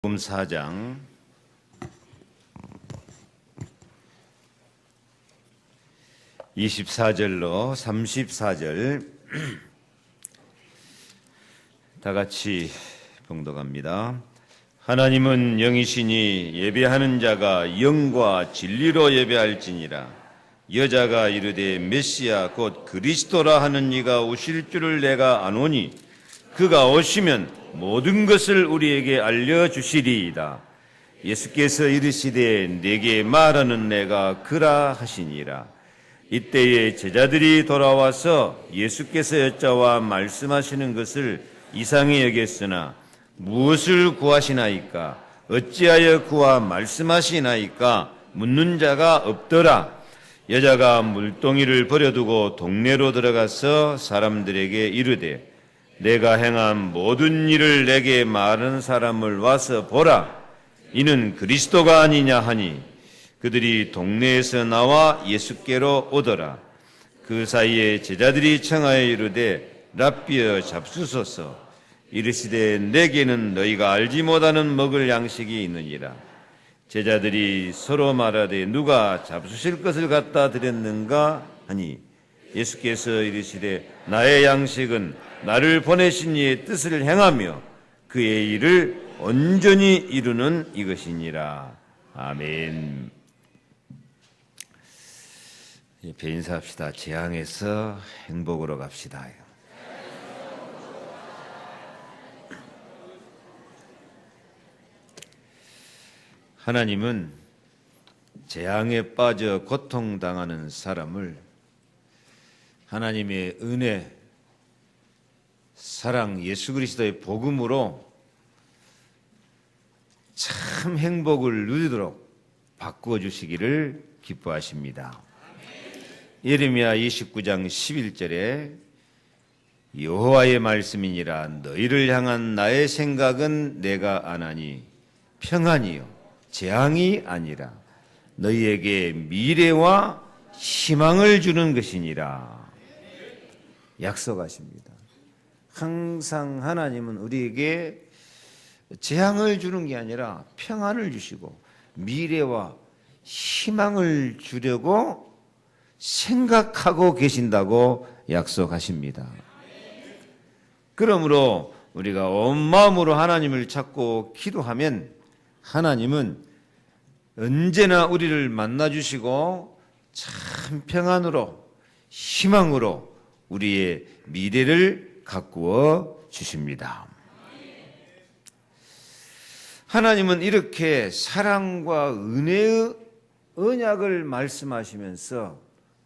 복음 4장 24절로 34절 다 같이 봉독합니다. 하나님은 영이시니 예배하는 자가 영과 진리로 예배할지니라. 여자가 이르되 메시아 곧 그리스도라 하는 이가 오실 줄을 내가 아노니 그가 오시면 모든 것을 우리에게 알려주시리이다. 예수께서 이르시되 내게 말하는 내가 그라 하시니라. 이때에 제자들이 돌아와서 예수께서 여자와 말씀하시는 것을 이상히 여겼으나 무엇을 구하시나이까? 어찌하여 그와 말씀하시나이까? 묻는 자가 없더라. 여자가 물동이를 버려두고 동네로 들어가서 사람들에게 이르되 내가 행한 모든 일을 내게 말하는 사람을 와서 보라. 이는 그리스도가 아니냐 하니 그들이 동네에서 나와 예수께로 오더라. 그 사이에 제자들이 청하여 이르되 랍비여 잡수소서. 이르시되 내게는 너희가 알지 못하는 먹을 양식이 있느니라. 제자들이 서로 말하되 누가 잡수실 것을 갖다 드렸는가 하니 예수께서 이르시되 나의 양식은 나를 보내신 이의 뜻을 행하며 그의 일을 온전히 이루는 이것이니라. 아멘. 옆에 인사합시다. 재앙에서 행복으로 갑시다. 하나님은 재앙에 빠져 고통당하는 사람을 하나님의 은혜, 사랑, 예수 그리스도의 복음으로 참 행복을 누리도록 바꾸어 주시기를 기뻐하십니다. 예레미야 29장 11절에 여호와의 말씀이니라. 너희를 향한 나의 생각은 내가 아나니 평안이요 재앙이 아니라 너희에게 미래와 희망을 주는 것이니라. 약속하십니다. 항상 하나님은 우리에게 재앙을 주는 게 아니라 평안을 주시고 미래와 희망을 주려고 생각하고 계신다고 약속하십니다. 그러므로 우리가 온 마음으로 하나님을 찾고 기도하면 하나님은 언제나 우리를 만나주시고 참 평안으로 희망으로 우리의 미래를 가꾸어 주십니다. 하나님은 이렇게 사랑과 은혜의 언약을 말씀하시면서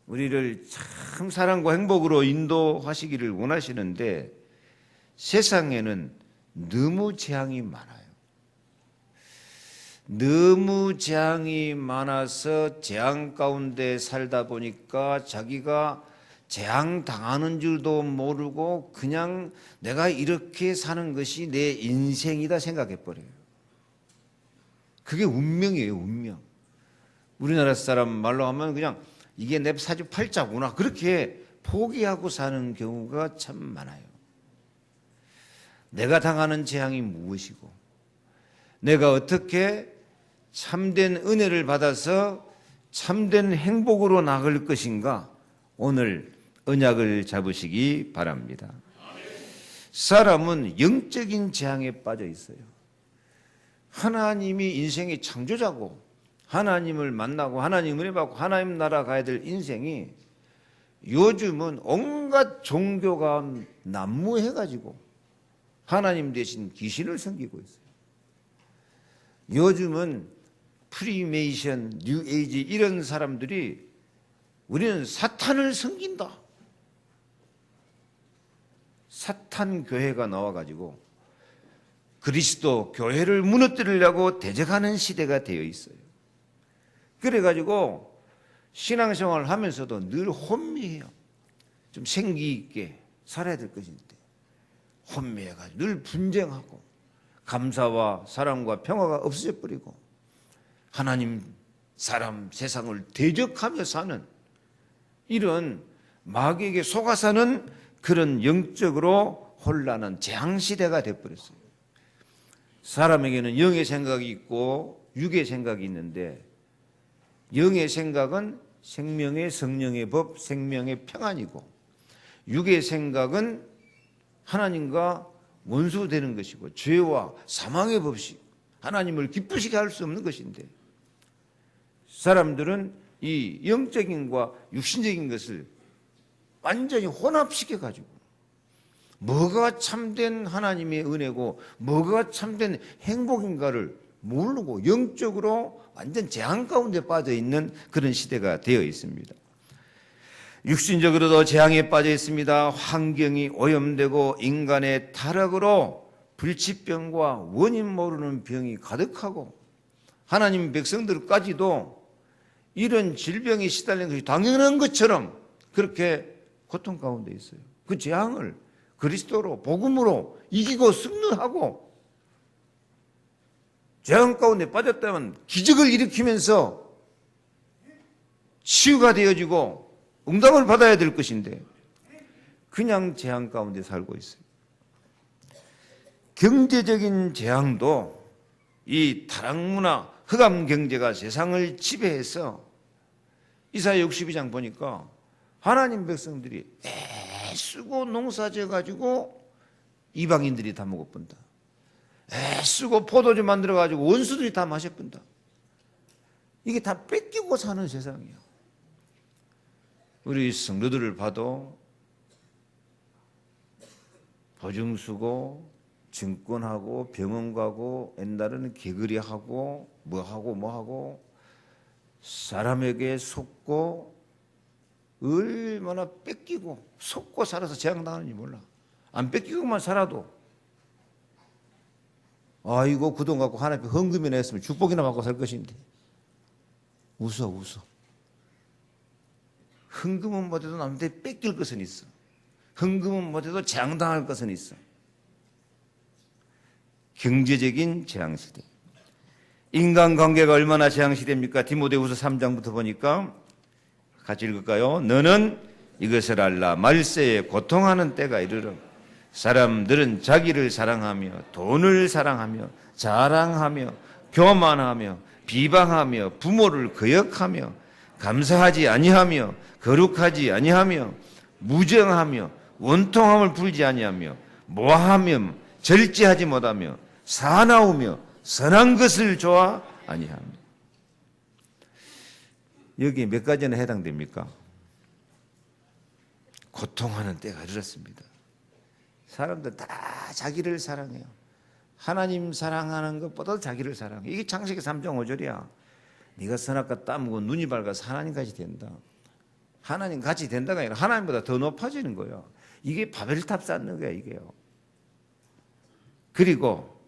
우리를 참 사랑과 행복으로 인도하시기를 원하시는데 세상에는 너무 재앙이 많아요. 너무 재앙이 많아서 재앙 가운데 살다 보니까 자기가 재앙 당하는 줄도 모르고 그냥 내가 이렇게 사는 것이 내 인생이다 생각해버려요. 그게 운명이에요, 운명. 우리나라 사람 말로 하면 그냥 이게 내 사주팔자구나 그렇게 포기하고 사는 경우가 참 많아요. 내가 당하는 재앙이 무엇이고 내가 어떻게 참된 은혜를 받아서 참된 행복으로 나갈 것인가 오늘 언약을 잡으시기 바랍니다. 사람은 영적인 재앙에 빠져 있어요. 하나님이 인생의 창조자고 하나님을 만나고 하나님 은혜 받고 하나님 나라 가야 될 인생이 요즘은 온갖 종교가 난무해가지고 하나님 대신 귀신을 섬기고 있어요. 요즘은 프리메이션, 뉴에이지 이런 사람들이 우리는 사탄을 섬긴다. 사탄 교회가 나와가지고 그리스도 교회를 무너뜨리려고 대적하는 시대가 되어 있어요. 그래가지고 신앙생활을 하면서도 늘 혼미해요. 좀 생기 있게 살아야 될 것인데 혼미해가지고 늘 분쟁하고 감사와 사랑과 평화가 없어져 버리고 하나님, 사람, 세상을 대적하며 사는 이런 마귀에게 속아 사는 그런 영적으로 혼란한 재앙시대가 되어버렸어요. 사람에게는 영의 생각이 있고 육의 생각이 있는데, 영의 생각은 생명의 성령의 법, 생명의 평안이고, 육의 생각은 하나님과 원수되는 것이고 죄와 사망의 법칙, 하나님을 기쁘시게 할 수 없는 것인데, 사람들은 이 영적인과 육신적인 것을 완전히 혼합시켜 가지고 뭐가 참된 하나님의 은혜고 뭐가 참된 행복인가를 모르고 영적으로 완전 재앙 가운데 빠져 있는 그런 시대가 되어 있습니다. 육신적으로도 재앙에 빠져 있습니다. 환경이 오염되고 인간의 타락으로 불치병과 원인 모르는 병이 가득하고, 하나님 백성들까지도 이런 질병에 시달리는 것이 당연한 것처럼 그렇게 고통 가운데 있어요. 그 재앙을 그리스도로 복음으로 이기고 승리하고, 재앙 가운데 빠졌다면 기적을 일으키면서 치유가 되어지고 응답을 받아야 될 것인데 그냥 재앙 가운데 살고 있어요. 경제적인 재앙도 이 타락문화, 흑암경제가 세상을 지배해서 이사야 62장 보니까 하나님 백성들이 애쓰고 농사져 가지고 이방인들이 다 먹어본다. 애쓰고 포도주 만들어 가지고 원수들이 다 마셔본다. 이게 다 뺏기고 사는 세상이에요. 우리 성도들을 봐도 보증 쓰고 증권하고 병원 가고 옛날에는 개구리하고 뭐하고 사람에게 속고 얼마나 뺏기고 속고 살아서 재앙당하는지 몰라. 안 뺏기고만 살아도 아이고 그 돈 갖고 하나님 헌금이나 했으면 축복이나 받고 살 것인데 웃어. 헌금은 못해도 남한테 뺏길 것은 있어. 헌금은 못해도 재앙당할 것은 있어. 경제적인 재앙시대. 인간관계가 얼마나 재앙시대입니까? 디모데후서 3장부터 보니까 같이 읽을까요? 너는 이것을 알라. 말세에 고통하는 때가 이르러 사람들은 자기를 사랑하며 돈을 사랑하며 자랑하며 교만하며 비방하며 부모를 거역하며 감사하지 아니하며 거룩하지 아니하며 무정하며 원통함을 풀지 아니하며 모함하며 절제하지 못하며 사나우며 선한 것을 좋아 아니하며. 여기 몇 가지나 해당됩니까? 고통하는 때가 이르렀습니다. 사람들 다 자기를 사랑해요. 하나님 사랑하는 것보다 자기를 사랑해. 이게 창세기 3장 5절이야. 네가 선악과 따먹고 눈이 밝아서 하나님같이 된다. 하나님같이 된다가 아니라 하나님보다 더 높아지는 거예요. 이게 바벨탑 쌓는 거야, 이게요. 그리고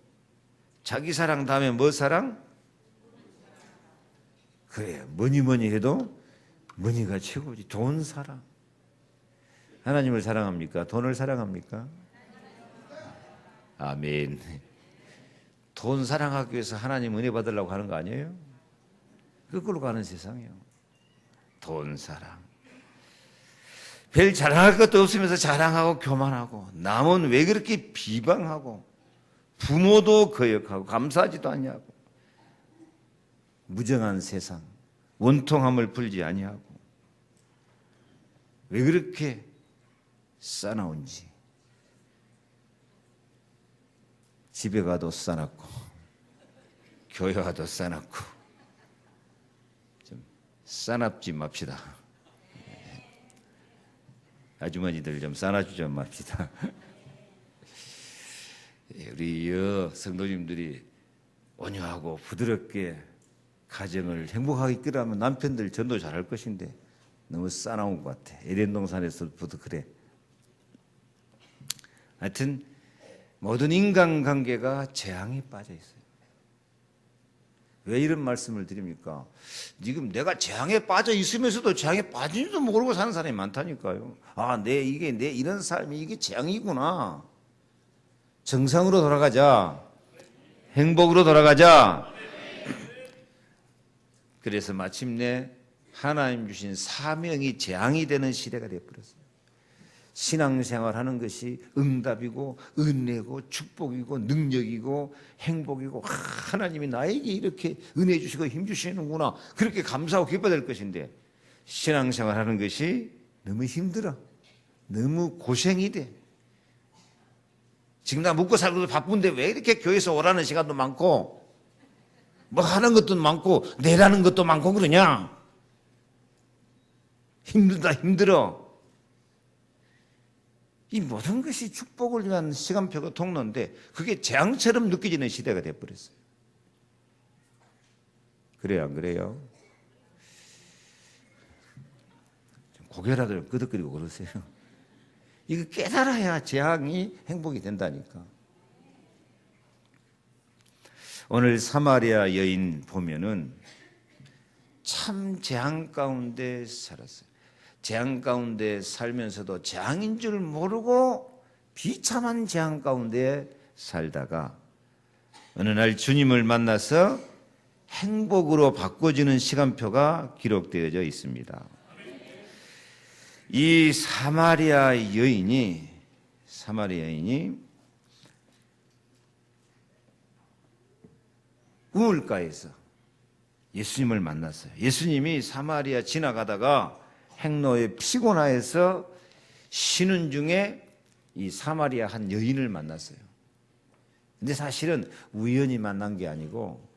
자기 사랑 다음에 뭐 사랑? 그래, 뭐니 해도 뭐니가 최고지. 돈 사랑. 하나님을 사랑합니까? 돈을 사랑합니까? 아멘. 돈 사랑하기 위해서 하나님 은혜 받으려고 하는 거 아니에요? 그걸로 가는 세상이에요. 돈 사랑. 별 자랑할 것도 없으면서 자랑하고 교만하고, 남은 왜 그렇게 비방하고, 부모도 거역하고 감사하지도 않냐고. 무정한 세상, 원통함을 풀지 아니하고, 왜 그렇게 싸나운지. 집에 가도 싸놨고 교회 가도 싸놨고 좀 싸납지 맙시다. 아주머니들 좀 싸놔주지 맙시다. 우리 성도님들이 온유하고 부드럽게 가정을 행복하게 이끌어가면 남편들 전도 잘할 것인데 너무 싸나운 것 같아. 에덴 동산에서부터 그래. 하여튼 모든 인간관계가 재앙에 빠져 있어요. 왜 이런 말씀을 드립니까? 지금 내가 재앙에 빠져 있으면서도 재앙에 빠진지도 모르고 사는 사람이 많다니까요. 아, 내 이런 삶이 이게 재앙이구나. 정상으로 돌아가자. 행복으로 돌아가자. 그래서 마침내 하나님 주신 사명이 재앙이 되는 시대가 되어버렸어요. 신앙생활하는 것이 응답이고 은혜고 축복이고 능력이고 행복이고 하나님이 나에게 이렇게 은혜 주시고 힘 주시는구나 그렇게 감사하고 기뻐될 것인데 신앙생활하는 것이 너무 힘들어. 너무 고생이 돼. 지금 나 먹고 살고도 바쁜데 왜 이렇게 교회에서 오라는 시간도 많고 뭐 하는 것도 많고 내라는 것도 많고 그러냐. 힘들다 힘들어. 이 모든 것이 축복을 위한 시간표가 통로인데 그게 재앙처럼 느껴지는 시대가 되어버렸어요. 그래요 안 그래요? 고개라도 끄덕거리고 그러세요. 이거 깨달아야 재앙이 행복이 된다니까. 오늘 사마리아 여인 보면은 참 재앙 가운데 살았어요. 재앙 가운데 살면서도 재앙인 줄 모르고 비참한 재앙 가운데 살다가 어느 날 주님을 만나서 행복으로 바꿔지는 시간표가 기록되어져 있습니다. 이 사마리아 여인이 우물가에서 예수님을 만났어요. 예수님이 사마리아 지나가다가 행로에 피곤하여서 쉬는 중에 이 사마리아 한 여인을 만났어요. 근데 사실은 우연히 만난 게 아니고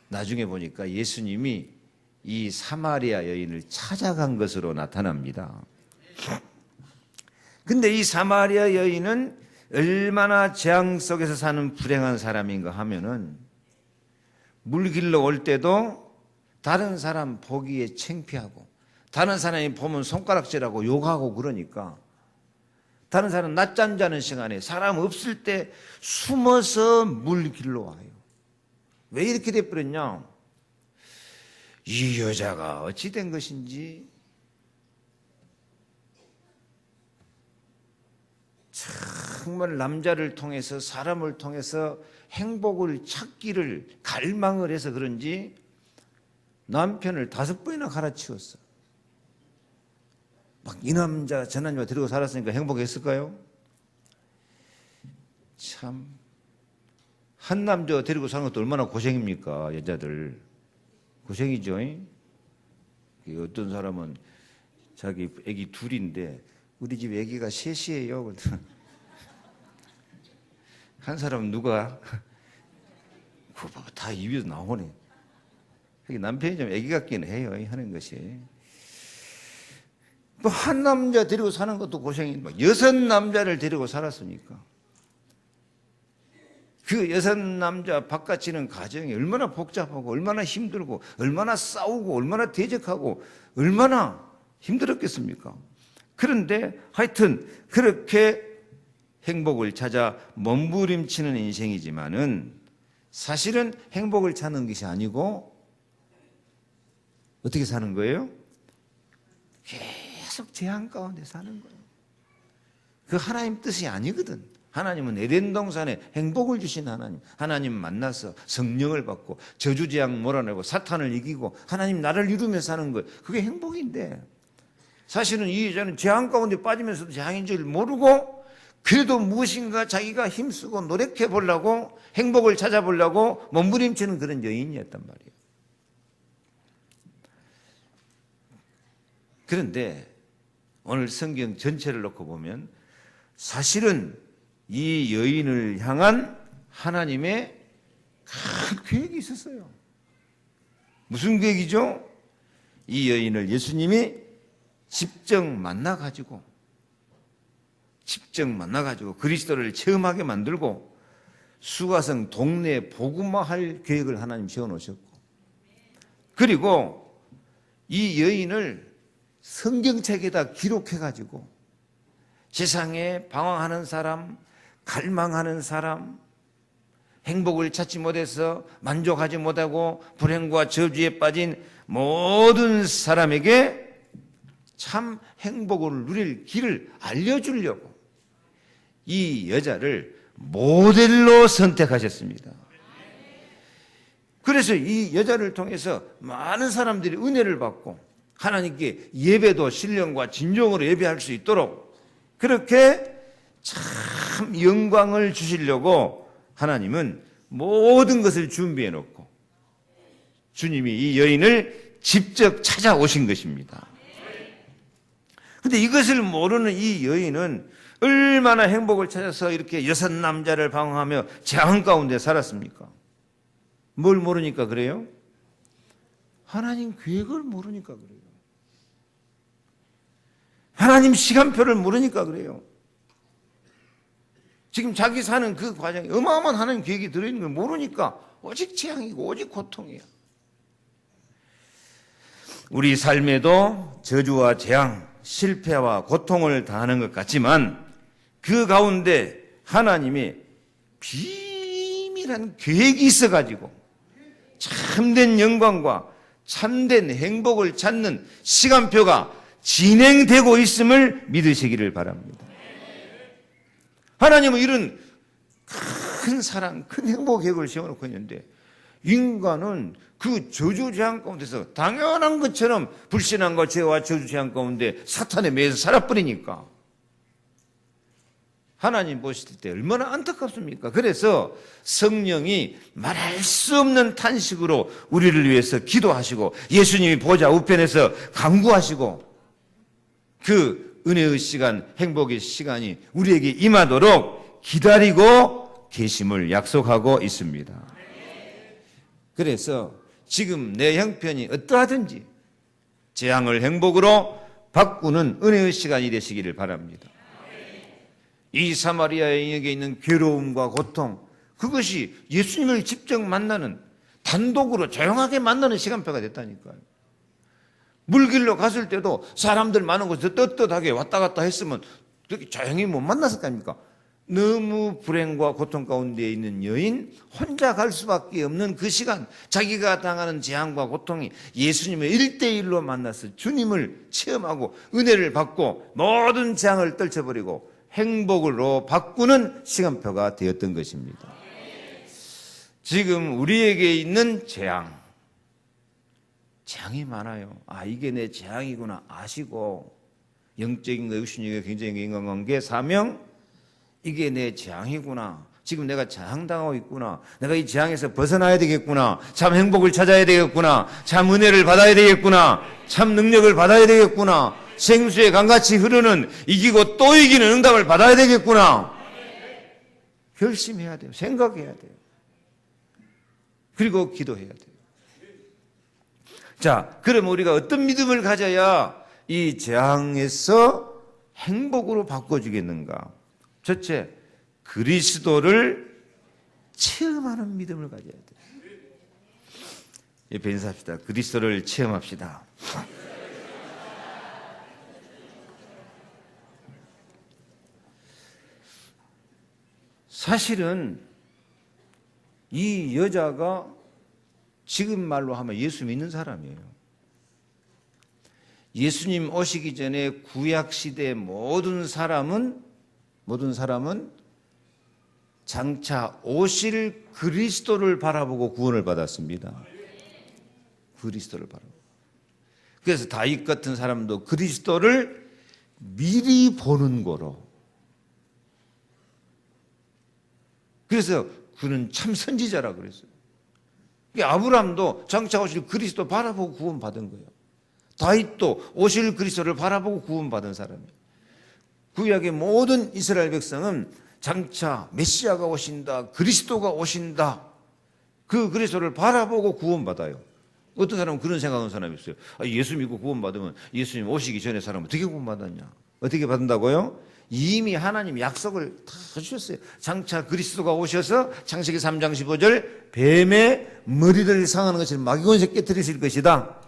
나중에 보니까 예수님이 이 사마리아 여인을 찾아간 것으로 나타납니다. 근데 이 사마리아 여인은 얼마나 재앙 속에서 사는 불행한 사람인가 하면은 물 길러 올 때도 다른 사람 보기에 창피하고 다른 사람이 보면 손가락질하고 욕하고 그러니까 다른 사람 낮잠 자는 시간에 사람 없을 때 숨어서 물 길러 와요. 왜 이렇게 돼버렸냐? 이 여자가 어찌 된 것인지 정말 남자를 통해서 사람을 통해서 행복을 찾기를 갈망을 해서 그런지 남편을 5번이나 갈아치웠어. 막 이 남자 저 남자 데리고 살았으니까 행복했을까요? 참 한 남자 데리고 사는 것도 얼마나 고생입니까? 여자들 고생이죠. 어떤 사람은 자기 애기 둘인데 우리 집 애기가 셋이에요. 한 사람은 누가 다 입에서 나오네. 남편이 좀 애기 같기는 해요. 하는 것이. 뭐 한 남자 데리고 사는 것도 고생인데 6남자를 데리고 살았으니까 그 6남자 바깥이는 가정이 얼마나 복잡하고 얼마나 힘들고 얼마나 싸우고 얼마나 대적하고 얼마나 힘들었겠습니까? 그런데 하여튼 그렇게 행복을 찾아 몸부림치는 인생이지만은 사실은 행복을 찾는 것이 아니고 어떻게 사는 거예요? 계속 재앙 가운데 사는 거예요. 그 하나님 뜻이 아니거든. 하나님은 에덴 동산에 행복을 주신 하나님. 하나님 만나서 성령을 받고 저주재앙 몰아내고 사탄을 이기고 하나님 나를 이루며 사는 것. 그게 행복인데 사실은 이 여자는 재앙 가운데 빠지면서도 재앙인 줄 모르고 그래도 무엇인가 자기가 힘쓰고 노력해 보려고 행복을 찾아보려고 몸부림치는 그런 여인이었단 말이에요. 그런데 오늘 성경 전체를 놓고 보면 사실은 이 여인을 향한 하나님의 큰 계획이 있었어요. 무슨 계획이죠? 이 여인을 예수님이 직접 만나가지고 그리스도를 체험하게 만들고 수가성 동네에 복음화할 계획을 하나님 세워놓으셨고 그리고 이 여인을 성경책에다 기록해가지고 세상에 방황하는 사람, 갈망하는 사람, 행복을 찾지 못해서 만족하지 못하고 불행과 저주에 빠진 모든 사람에게 참 행복을 누릴 길을 알려주려고 이 여자를 모델로 선택하셨습니다. 그래서 이 여자를 통해서 많은 사람들이 은혜를 받고 하나님께 예배도 신령과 진정으로 예배할 수 있도록 그렇게 참 영광을 주시려고 하나님은 모든 것을 준비해 놓고 주님이 이 여인을 직접 찾아오신 것입니다. 그런데 이것을 모르는 이 여인은 얼마나 행복을 찾아서 이렇게 여섯 남자를 방황하며 재앙 가운데 살았습니까? 뭘 모르니까 그래요? 하나님 계획을 모르니까 그래요. 하나님 시간표를 모르니까 그래요. 지금 자기 사는 그 과정에 어마어마한 하나님 계획이 들어있는 걸 모르니까 오직 재앙이고 오직 고통이야. 우리 삶에도 저주와 재앙, 실패와 고통을 당하는 것 같지만 그 가운데 하나님의 비밀한 계획이 있어가지고 참된 영광과 참된 행복을 찾는 시간표가 진행되고 있음을 믿으시기를 바랍니다. 하나님은 이런 큰 사랑, 큰 행복 계획을 세워놓고 있는데 인간은 그 저주 재앙 가운데서 당연한 것처럼 불신앙과 죄와 저주 재앙 가운데 사탄에 매여서 살아버리니까 하나님 보실 때 얼마나 안타깝습니까? 그래서 성령이 말할 수 없는 탄식으로 우리를 위해서 기도하시고 예수님이 보좌 우편에서 간구하시고 그 은혜의 시간, 행복의 시간이 우리에게 임하도록 기다리고 계심을 약속하고 있습니다. 그래서 지금 내 형편이 어떠하든지 재앙을 행복으로 바꾸는 은혜의 시간이 되시기를 바랍니다. 이 사마리아 여인에게 있는 괴로움과 고통, 그것이 예수님을 직접 만나는, 단독으로 조용하게 만나는 시간표가 됐다니까요. 물길로 갔을 때도 사람들 많은 곳에서 떳떳하게 왔다 갔다 했으면 그렇게 조용히 못 만났을 거 아닙니까? 너무 불행과 고통 가운데 있는 여인, 혼자 갈 수밖에 없는 그 시간, 자기가 당하는 재앙과 고통이 예수님을 1대1로 만나서 주님을 체험하고 은혜를 받고 모든 재앙을 떨쳐버리고 행복으로 바꾸는 시간표가 되었던 것입니다. 지금 우리에게 있는 재앙이 많아요. 이게 내 재앙이구나 아시고 영적인 거, 육신적인 거, 굉장히 인간관계, 사명, 이게 내 재앙이구나. 지금 내가 재앙당하고 있구나. 내가 이 재앙에서 벗어나야 되겠구나. 참 행복을 찾아야 되겠구나. 참 은혜를 받아야 되겠구나. 참 능력을 받아야 되겠구나. 생수에 강같이 흐르는 이기고 또 이기는 응답을 받아야 되겠구나. 결심해야 돼요. 생각해야 돼요. 그리고 기도해야 돼요. 자, 그럼 우리가 어떤 믿음을 가져야 이 재앙에서 행복으로 바꿔주겠는가? 첫째, 그리스도를 체험하는 믿음을 가져야 돼요. 옆에 인사합시다. 그리스도를 체험합시다. 사실은 이 여자가 지금 말로 하면 예수 믿는 사람이에요. 예수님 오시기 전에 구약시대의 모든 사람은 장차 오실 그리스도를 바라보고 구원을 받았습니다. 그리스도를 바라보고. 그래서 다윗 같은 사람도 그리스도를 미리 보는 거로. 그래서 그는 참 선지자라 그랬어요. 아브라함도 장차 오실 그리스도 바라보고 구원받은 거예요. 다윗도 오실 그리스도를 바라보고 구원받은 사람이에요. 구약의 모든 이스라엘 백성은 장차 메시아가 오신다, 그리스도가 오신다, 그 그리스도를 바라보고 구원받아요. 어떤 사람은 그런 생각하는 사람이 있어요. 예수 믿고 구원받으면 예수님 오시기 전에 사람은 어떻게 구원받았냐? 어떻게 받는다고요? 이미 하나님 약속을 다 주셨어요. 장차 그리스도가 오셔서 창세기 3장 15절 뱀의 머리를 상하는 것을 마귀권세 깨뜨리실 것이다.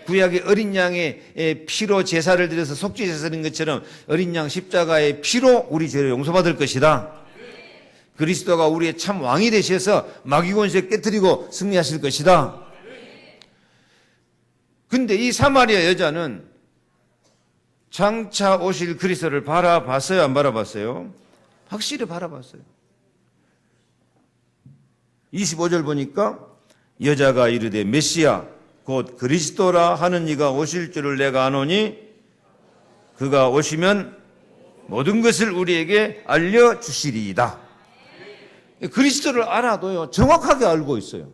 구약의 어린 양의 피로 제사를 드려서 속죄 제사인 것처럼 어린 양 십자가의 피로 우리 죄를 용서받을 것이다. 그리스도가 우리의 참 왕이 되셔서 마귀권세 깨뜨리고 승리하실 것이다. 근데 이 사마리아 여자는 장차 오실 그리스도를 바라봤어요? 안 바라봤어요? 확실히 바라봤어요. 25절 보니까 여자가 이르되 메시아 곧 그리스도라 하는 이가 오실 줄을 내가 아노니 그가 오시면 모든 것을 우리에게 알려주시리이다. 그리스도를 알아도요, 정확하게 알고 있어요.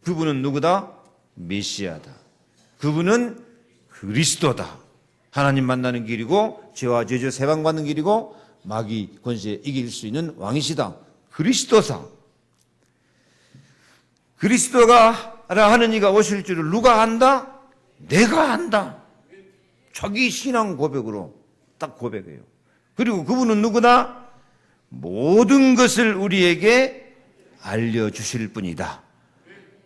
그분은 누구다? 메시아다. 그분은 그리스도다. 하나님 만나는 길이고 죄와 저주 세방받는 길이고 마귀 권세 이길 수 있는 왕이시다. 그리스도사. 그리스도가 하는 이가 오실 줄을 누가 안다? 내가 안다. 자기 신앙 고백으로 딱 고백해요. 그리고 그분은 누구다? 모든 것을 우리에게 알려주실 분이다.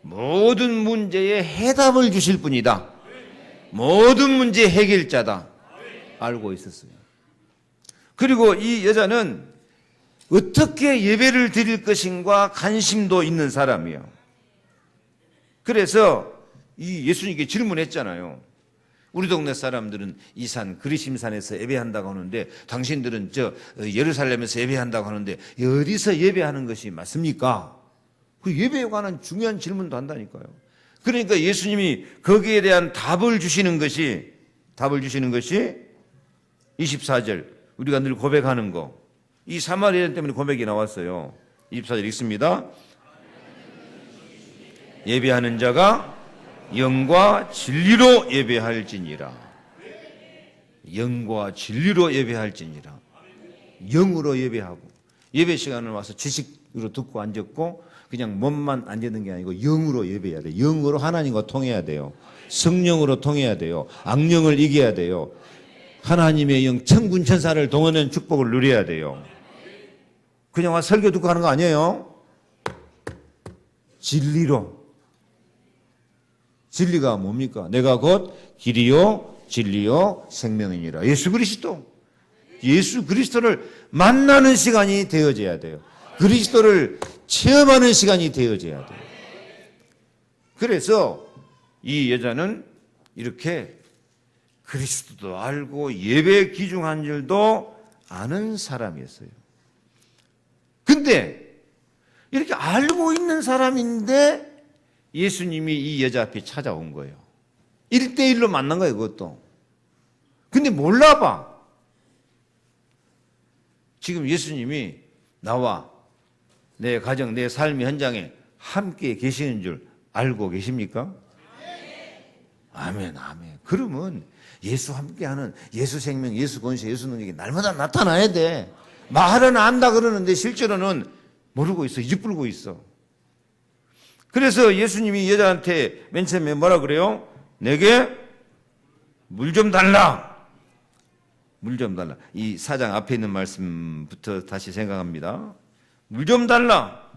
모든 문제에 해답을 주실 분이다. 모든 문제 해결자다. 알고 있었어요. 그리고 이 여자는 어떻게 예배를 드릴 것인가 관심도 있는 사람이에요. 그래서 이 예수님께 질문했잖아요. 우리 동네 사람들은 이 산 그리심산에서 예배한다고 하는데 당신들은 저 예루살렘에서 예배한다고 하는데 어디서 예배하는 것이 맞습니까? 그 예배에 관한 중요한 질문도 한다니까요. 그러니까 예수님이 거기에 대한 답을 주시는 것이 24절 우리가 늘 고백하는 거, 이 사마리아 때문에 고백이 나왔어요. 24절 읽습니다. 예배하는 자가 영과 진리로 예배할지니라. 영과 진리로 예배할지니라. 영으로 예배하고, 예배 시간을 와서 지식으로 듣고 앉았고 그냥 몸만 앉는 게 아니고 영으로 예배해야 돼요. 영으로 하나님과 통해야 돼요. 성령으로 통해야 돼요. 악령을 이겨야 돼요. 하나님의 영 천군 천사를 동원한 축복을 누려야 돼요. 그냥 와서 설교 듣고 하는 거 아니에요. 진리로. 진리가 뭡니까? 내가 곧 길이요 진리요 생명이니라. 예수 그리스도. 예수 그리스도를 만나는 시간이 되어져야 돼요. 그리스도를 체험하는 시간이 되어져야 돼요. 그래서 이 여자는 이렇게 그리스도도 알고 예배에 귀중한 줄도 아는 사람이었어요. 근데 이렇게 알고 있는 사람인데 예수님이 이 여자 앞에 찾아온 거예요. 1대1로 만난 거예요, 그것도. 근데 몰라봐. 지금 예수님이 나와 내 가정, 내 삶의 현장에 함께 계시는 줄 알고 계십니까? 아멘, 아멘. 그러면 예수 함께하는 예수 생명, 예수 권세, 예수 능력이 날마다 나타나야 돼. 말은 안다 그러는데 실제로는 모르고 있어. 이죽불고 있어. 그래서 예수님이 여자한테 맨 처음에 뭐라 그래요? 내게 물 좀 달라. 물 좀 달라. 이 4장 앞에 있는 말씀부터 다시 생각합니다. 물 좀 달라.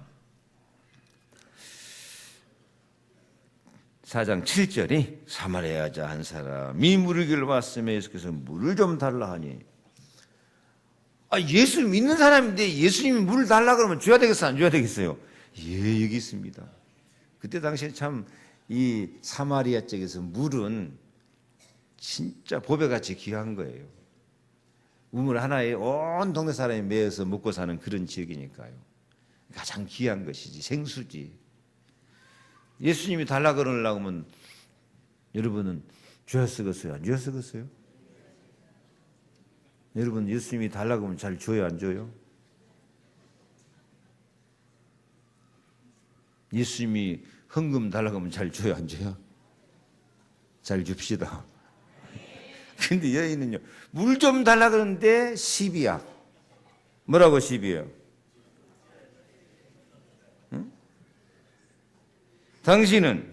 4장 7절이 사마리아 여자 한 사람이 물을 길러 왔으며 예수께서 물을 좀 달라 하니, 예수 믿는 사람인데 예수님이 물을 달라 그러면 줘야 되겠어, 안 줘야 되겠어요? 예, 여기 있습니다. 그때 당시에 참 이 사마리아 쪽에서 물은 진짜 보배같이 귀한 거예요. 우물 하나에 온 동네 사람이 매여서 먹고 사는 그런 지역이니까요. 가장 귀한 것이지, 생수지. 예수님이 달라 그러려고 하면 여러분은 줘야 쓰겠어요, 안 줘야 쓰겠어요? 여러분 예수님이 달라 그러면 잘 줘요, 안 줘요? 예수님이 헌금 달라고 하면 잘 줘요, 안 줘요? 잘 줍시다. 근데 여인은요, 물 좀 달라 그러는데 10이야. 뭐라고 10이에요? 응? 당신은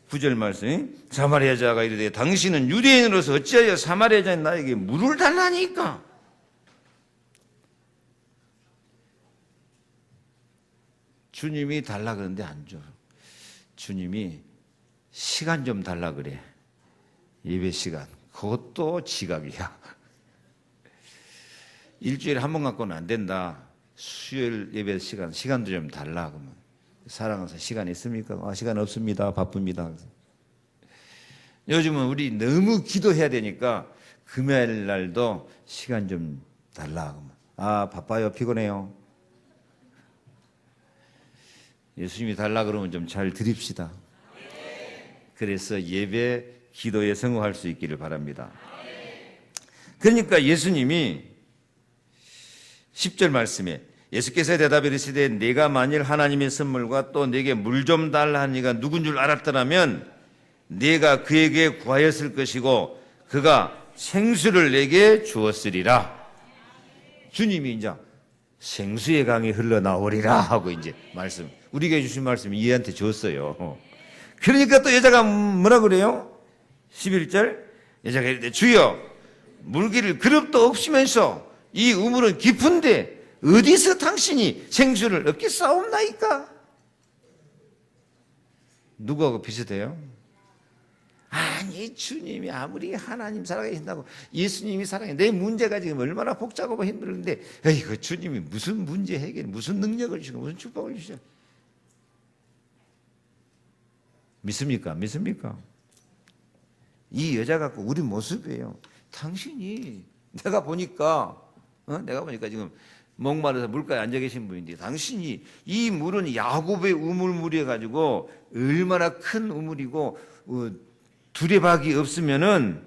9절 말씀, 사마리아 여자가 이르되 당신은 유대인으로서 어찌하여 사마리아 여자인 나에게 물을 달라니까? 주님이 달라 그러는데 안 줘. 주님이 시간 좀 달라 그래. 예배 시간. 그것도 지각이야. 일주일에 한 번 갖고는 안 된다. 수요일 예배 시간도 좀 달라. 그러면 사랑해서 시간 있습니까? 시간 없습니다. 바쁩니다. 요즘은 우리 너무 기도해야 되니까 금요일 날도 시간 좀 달라. 그러면 바빠요. 피곤해요. 예수님이 달라 그러면 좀 잘 드립시다. 그래서 예배, 기도에 성공할 수 있기를 바랍니다. 그러니까 예수님이 10절 말씀에 예수께서 대답해 이르시되 내가 만일 하나님의 선물과 또 내게 물 좀 달라 하니가 누군 줄 알았더라면 내가 그에게 구하였을 것이고 그가 생수를 내게 주었으리라. 주님이 이제 생수의 강이 흘러나오리라 하고 이제 말씀, 우리가 주신 말씀 이해한테 줬어요. 그러니까 또 여자가 뭐라 그래요? 11절 여자가 이르되 주여 물기를 그릇도 없으면서 이 우물은 깊은데 어디서 당신이 생수를 얻겠사옵나이까? 누구하고 비슷해요? 아니 주님이 아무리 하나님 살아계신다고 예수님이 살아계 내 문제가 지금 얼마나 복잡하고 힘들는데 에이그 주님이 무슨 문제 해결 무슨 능력을 주시고 무슨 축복을 주셔? 믿습니까? 믿습니까? 이 여자 갖고 우리 모습이에요. 당신이 내가 보니까 지금 목마르서 물가에 앉아 계신 분인데 당신이 이 물은 야곱의 우물물이어 가지고 얼마나 큰 우물이고 두레박이 없으면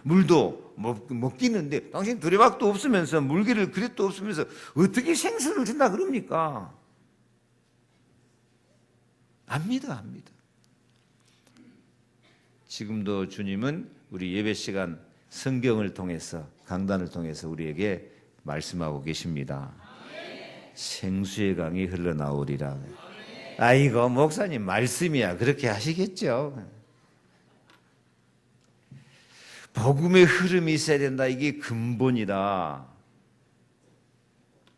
물도 먹기는데 당신 두레박도 없으면서 물기를 그릇도 없으면서 어떻게 생수를 준다 그럽니까? 압니다. 지금도 주님은 우리 예배 시간 성경을 통해서 강단을 통해서 우리에게 말씀하고 계십니다. 생수의 강이 흘러나오리라. 아이고 목사님 말씀이야 그렇게 하시겠죠. 복음의 흐름이 있어야 된다. 이게 근본이다.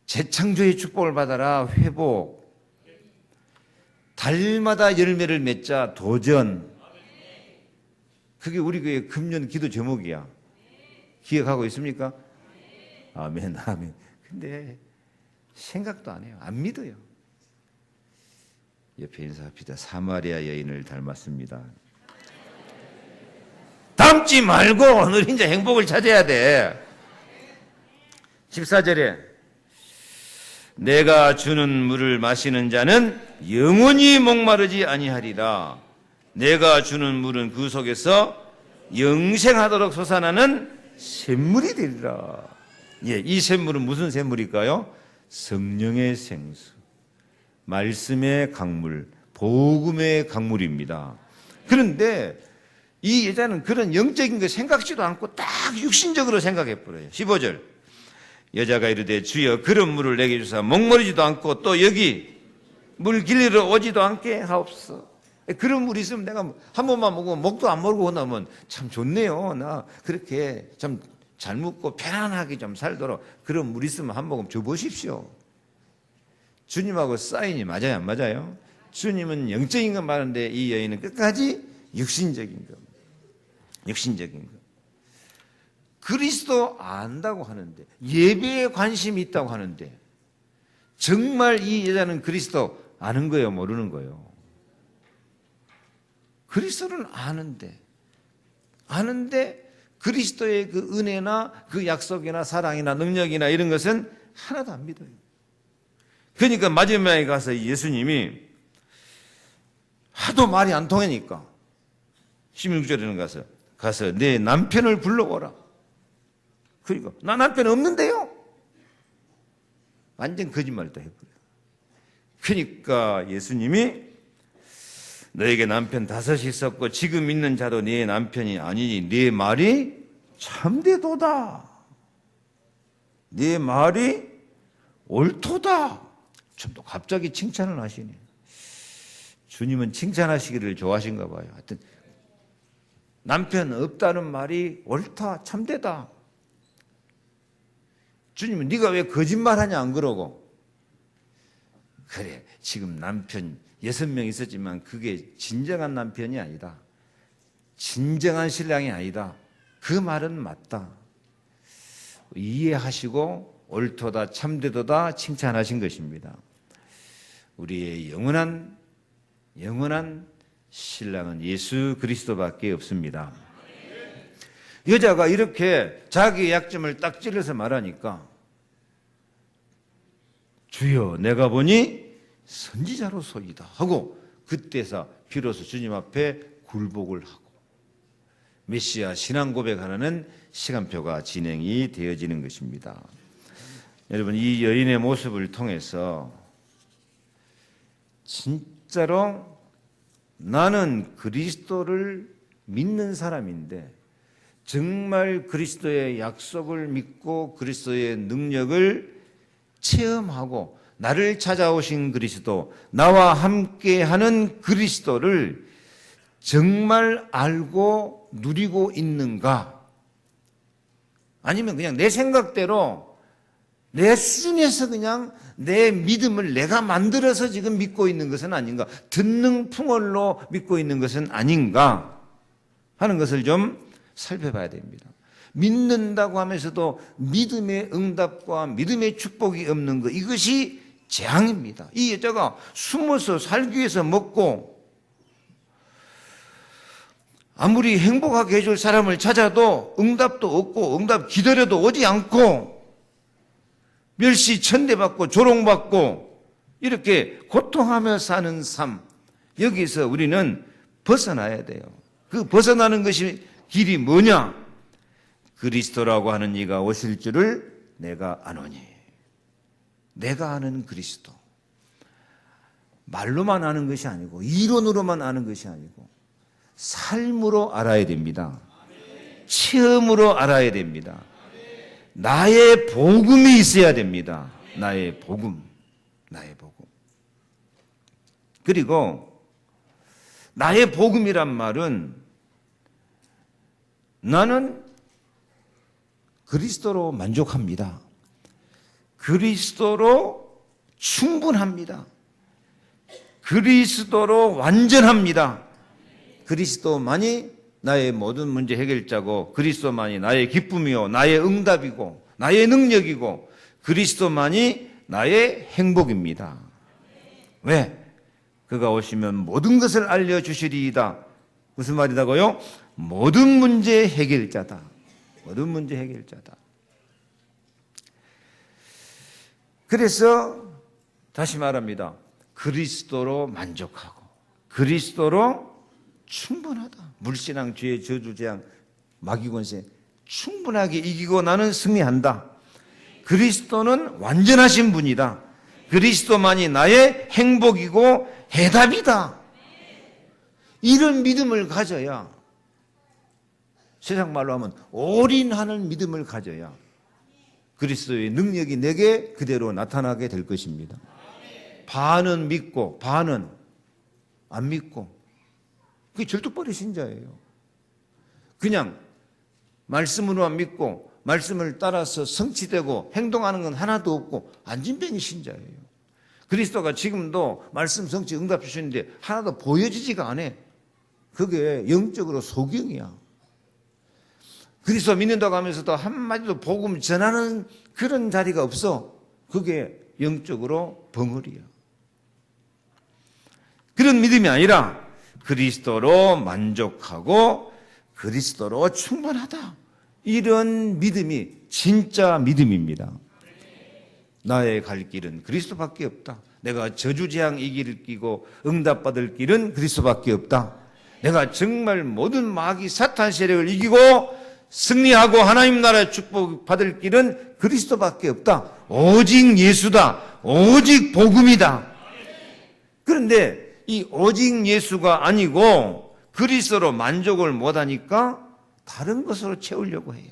재창조의 축복을 받아라. 회복. 달마다 열매를 맺자. 도전. 그게 우리 교회 금년 기도 제목이야. 기억하고 있습니까? 아멘. 근데 생각도 안 해요. 안 믿어요. 옆에 인사합시다. 사마리아 여인을 닮았습니다. 닮지 말고 오늘 이제 행복을 찾아야 돼. 14절에 내가 주는 물을 마시는 자는 영원히 목마르지 아니하리라. 내가 주는 물은 그 속에서 영생하도록 솟아나는 샘물이 되리라. 이 샘물은 무슨 샘물일까요? 성령의 생수, 말씀의 강물, 복음의 강물입니다. 그런데 이 여자는 그런 영적인 거 생각지도 않고 딱 육신적으로 생각해 버려요. 15절 여자가 이르되 주여 그런 물을 내게 주사 목마르지도 않고 또 여기 물 길리러 오지도 않게 하옵소서. 그런 물이 있으면 내가 한 번만 먹으면 목도 안 마르고 나면 참 좋네요. 나 그렇게 좀 잘 먹고 편안하게 좀 살도록 그런 물 있으면 한 모금 줘보십시오. 주님하고 사인이 맞아요, 안 맞아요? 주님은 영적인 건 많은데 이 여인은 끝까지 육신적인 것. 그리스도 안다고 하는데 예배에 관심이 있다고 하는데 정말 이 여자는 그리스도 아는 거예요, 모르는 거예요? 그리스도는 아는데 그리스도의 그 은혜나 그 약속이나 사랑이나 능력이나 이런 것은 하나도 안 믿어요. 그러니까 마지막에 가서 예수님이 하도 말이 안 통하니까 16절에는 가서 내 남편을 불러오라. 그러니까 나 남편 없는데요? 완전 거짓말을 다 해버려요. 그러니까 예수님이 너에게 남편 5이 있었고 지금 있는 자도 네 남편이 아니니 네 말이 참되도다. 네 말이 옳도다. 좀 더 갑자기 칭찬을 하시네. 주님은 칭찬하시기를 좋아하신가 봐요. 하여튼 남편 없다는 말이 옳다, 참되다. 주님은 네가 왜 거짓말하냐 안 그러고. 그래 지금 남편 6명 있었지만 그게 진정한 남편이 아니다. 진정한 신랑이 아니다. 그 말은 맞다. 이해하시고 옳도다 참되도다 칭찬하신 것입니다. 우리의 영원한 신랑은 예수 그리스도밖에 없습니다. 여자가 이렇게 자기의 약점을 딱 찔러서 말하니까 주여 내가 보니 선지자로소이다 하고 그때서 비로소 주님 앞에 굴복을 하고 메시아 신앙 고백하는 시간표가 진행이 되어지는 것입니다. 여러분, 이 여인의 모습을 통해서 진짜로 나는 그리스도를 믿는 사람인데 정말 그리스도의 약속을 믿고 그리스도의 능력을 체험하고 나를 찾아오신 그리스도, 나와 함께하는 그리스도를 정말 알고 누리고 있는가? 아니면 그냥 내 생각대로 내 수준에서 그냥 내 믿음을 내가 만들어서 지금 믿고 있는 것은 아닌가? 듣는 풍월로 믿고 있는 것은 아닌가? 하는 것을 좀 살펴봐야 됩니다. 믿는다고 하면서도 믿음의 응답과 믿음의 축복이 없는 것, 이것이 재앙입니다. 이 여자가 숨어서 살기 위해서 먹고 아무리 행복하게 해줄 사람을 찾아도 응답도 없고 응답 기다려도 오지 않고 멸시 천대받고 조롱받고 이렇게 고통하며 사는 삶, 여기서 우리는 벗어나야 돼요. 그 벗어나는 것이 길이 뭐냐? 그리스도라고 하는 이가 오실 줄을 내가 아노니. 내가 아는 그리스도. 말로만 아는 것이 아니고 이론으로만 아는 것이 아니고 삶으로 알아야 됩니다. 체험으로 알아야 됩니다. 나의 복음이 있어야 됩니다. 나의 복음. 나의 복음. 그리고 나의 복음이란 말은 나는 그리스도로 만족합니다. 그리스도로 충분합니다. 그리스도로 완전합니다. 그리스도만이 나의 모든 문제 해결자고 그리스도만이 나의 기쁨이요 나의 응답이고 나의 능력이고 그리스도만이 나의 행복입니다. 왜? 그가 오시면 모든 것을 알려주시리이다. 무슨 말이라고요? 모든 문제 해결자다. 모든 문제 해결자다. 그래서 다시 말합니다. 그리스도로 만족하고 그리스도로 충분하다. 물신앙, 죄, 저주, 재앙, 마귀권세 충분하게 이기고 나는 승리한다. 그리스도는 완전하신 분이다. 그리스도만이 나의 행복이고 해답이다. 이런 믿음을 가져야, 세상 말로 하면 올인하는 믿음을 가져야 그리스도의 능력이 내게 그대로 나타나게 될 것입니다. 반은 믿고 반은 안 믿고, 그게 절뚝벌이 신자예요. 그냥 말씀으로만 믿고 말씀을 따라서 성취되고 행동하는 건 하나도 없고 안진뱅이 신자예요. 그리스도가 지금도 말씀 성취 응답 주시는데 하나도 보여지지가 않아. 그게 영적으로 소경이야. 그리스도 믿는다고 하면서도 한마디도 복음 전하는 그런 자리가 없어. 그게 영적으로 벙어리야. 그런 믿음이 아니라 그리스도로 만족하고 그리스도로 충분하다. 이런 믿음이 진짜 믿음입니다. 나의 갈 길은 그리스도밖에 없다. 내가 저주재앙 이 길을 끼고 응답받을 길은 그리스도밖에 없다. 내가 정말 모든 마귀 사탄 세력을 이기고 승리하고 하나님 나라의 축복 받을 길은 그리스도밖에 없다. 오직 예수다. 오직 복음이다. 그런데 이 오직 예수가 아니고 그리스도로 만족을 못하니까 다른 것으로 채우려고 해요.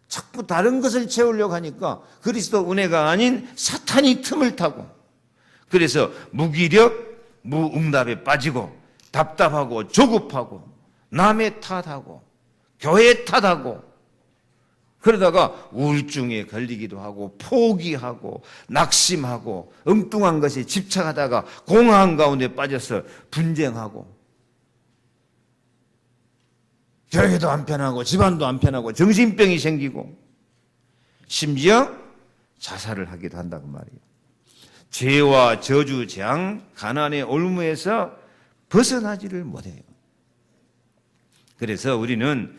자꾸 다른 것을 채우려고 하니까 그리스도 은혜가 아닌 사탄이 틈을 타고, 그래서 무기력, 무응답에 빠지고 답답하고 조급하고 남의 탓하고 교회 탓하고 그러다가 우울증에 걸리기도 하고 포기하고 낙심하고 엉뚱한 것에 집착하다가 공허한 가운데 빠져서 분쟁하고 교회도 안 편하고 집안도 안 편하고 정신병이 생기고 심지어 자살을 하기도 한다고 말이에요. 죄와 저주, 재앙, 가난의 올무에서 벗어나지를 못해요. 그래서 우리는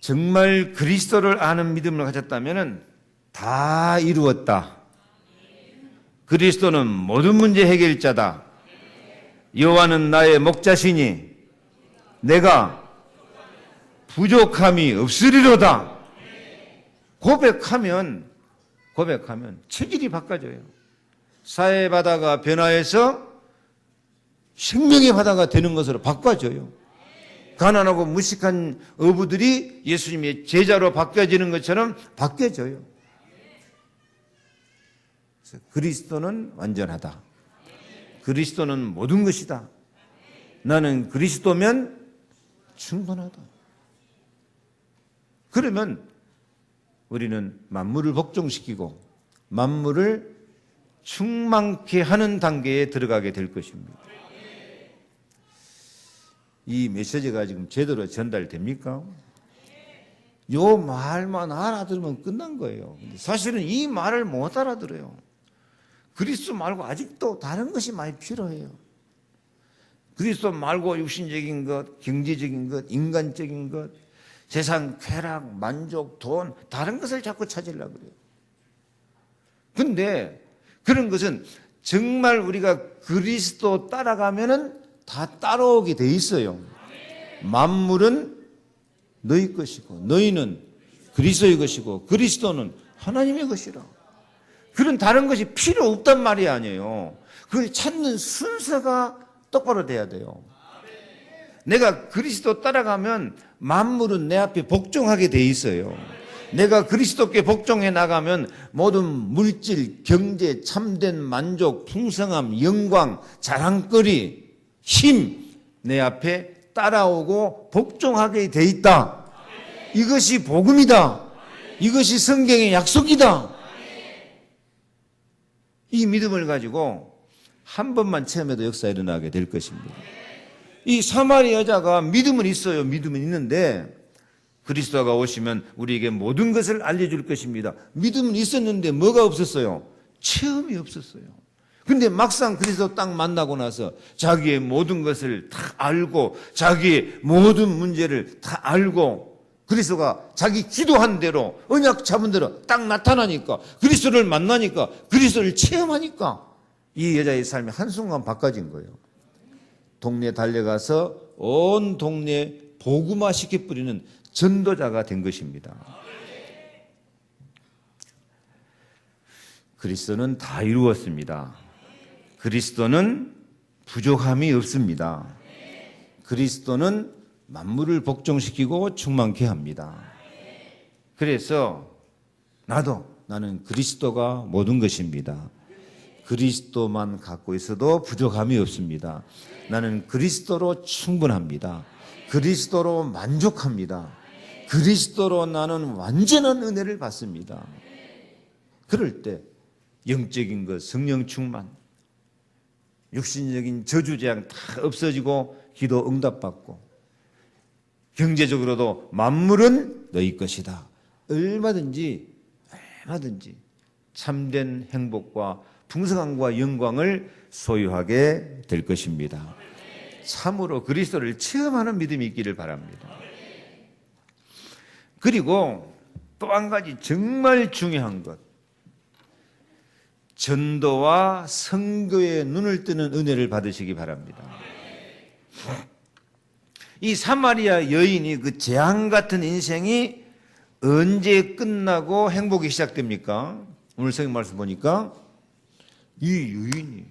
정말 그리스도를 아는 믿음을 가졌다면 다 이루었다. 그리스도는 모든 문제 해결자다. 여호와는 나의 목자시니 내가 부족함이 없으리로다. 고백하면 체질이 바꿔져요. 사회의 바다가 변화해서 생명의 바다가 되는 것으로 바꿔져요. 가난하고 무식한 어부들이 예수님의 제자로 바뀌어지는 것처럼 바뀌어져요. 그래서 그리스도는 완전하다. 그리스도는 모든 것이다. 나는 그리스도면 충분하다. 그러면 우리는 만물을 복종시키고 만물을 충만케 하는 단계에 들어가게 될 것입니다. 이 메시지가 지금 제대로 전달됩니까? 요 말만 알아들으면 끝난 거예요. 근데 사실은 이 말을 못 알아들어요. 그리스도 말고 아직도 다른 것이 많이 필요해요. 그리스도 말고 육신적인 것, 경제적인 것, 인간적인 것, 세상 쾌락, 만족, 돈, 다른 것을 자꾸 찾으려고 그래요. 근데 그런 것은 정말 우리가 그리스도 따라가면은 다 따라오게 돼 있어요. 만물은 너희 것이고 너희는 그리스도의 것이고 그리스도는 하나님의 것이라. 그런 다른 것이 필요 없단 말이 아니에요. 그걸 찾는 순서가 똑바로 돼야 돼요. 내가 그리스도 따라가면 만물은 내 앞에 복종하게 돼 있어요. 내가 그리스도께 복종해 나가면 모든 물질, 경제, 참된 만족, 풍성함, 영광, 자랑거리, 힘 내 앞에 따라오고 복종하게 돼 있다. 이것이 복음이다. 이것이 성경의 약속이다. 이 믿음을 가지고 한 번만 체험해도 역사가 일어나게 될 것입니다. 이 사마리 여자가 믿음은 있어요. 믿음은 있는데 그리스도가 오시면 우리에게 모든 것을 알려줄 것입니다. 믿음은 있었는데 뭐가 없었어요? 체험이 없었어요. 근데 막상 그리스도 딱 만나고 나서 자기의 모든 것을 다 알고 자기의 모든 문제를 다 알고 그리스도가 자기 기도한 대로 언약 잡은 대로 딱 나타나니까 그리스도를 만나니까 그리스도를 체험하니까 이 여자의 삶이 한순간 바꿔진 거예요. 동네 달려가서 온 동네 복음화 시켜뿌리는 전도자가 된 것입니다. 그리스도는 다 이루었습니다. 그리스도는 부족함이 없습니다. 그리스도는 만물을 복종시키고 충만케 합니다. 그래서 나는 그리스도가 모든 것입니다. 그리스도만 갖고 있어도 부족함이 없습니다. 나는 그리스도로 충분합니다. 그리스도로 만족합니다. 그리스도로 나는 완전한 은혜를 받습니다. 그럴 때 영적인 것, 성령 충만, 육신적인 저주재앙 다 없어지고 기도 응답받고 경제적으로도 만물은 너희 것이다. 얼마든지 참된 행복과 풍성함과 영광을 소유하게 될 것입니다. 참으로 그리스도를 체험하는 믿음이 있기를 바랍니다. 그리고 또 한 가지 정말 중요한 것, 전도와 선교에 눈을 뜨는 은혜를 받으시기 바랍니다. 이 사마리아 여인이 그 재앙 같은 인생이 언제 끝나고 행복이 시작됩니까? 오늘 성경 말씀 보니까 이 여인이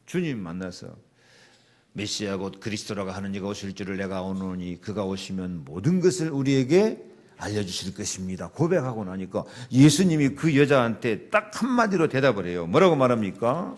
주님 만나서 메시아 곧 그리스도라고 하는 이가 오실 줄을 내가 아노니 그가 오시면 모든 것을 우리에게 알려주실 것입니다. 고백하고 나니까 예수님이 그 여자한테 딱 한마디로 대답을 해요. 뭐라고 말합니까?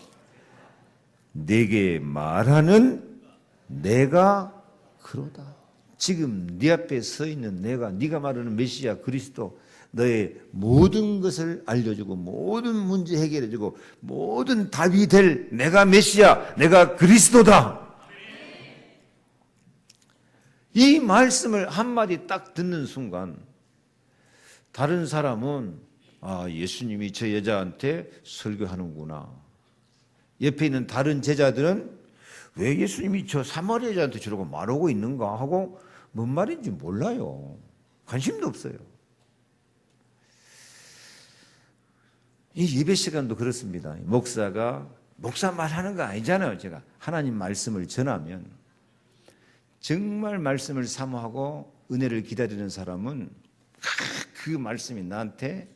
내게 말하는 내가 그로다. 지금 네 앞에 서 있는 내가, 네가 말하는 메시아 그리스도, 너의 모든 것을 알려주고 모든 문제 해결해주고 모든 답이 될 내가 메시아, 내가 그리스도다. 이 말씀을 한마디 딱 듣는 순간 다른 사람은 예수님이 저 여자한테 설교하는구나. 옆에 있는 다른 제자들은 왜 예수님이 저 사마리아 여자한테 저러고 말하고 있는가 하고 뭔 말인지 몰라요. 관심도 없어요. 이 예배 시간도 그렇습니다. 목사가 목사 말하는 거 아니잖아요. 제가 하나님 말씀을 전하면 정말 말씀을 사모하고 은혜를 기다리는 사람은 그 말씀이 나한테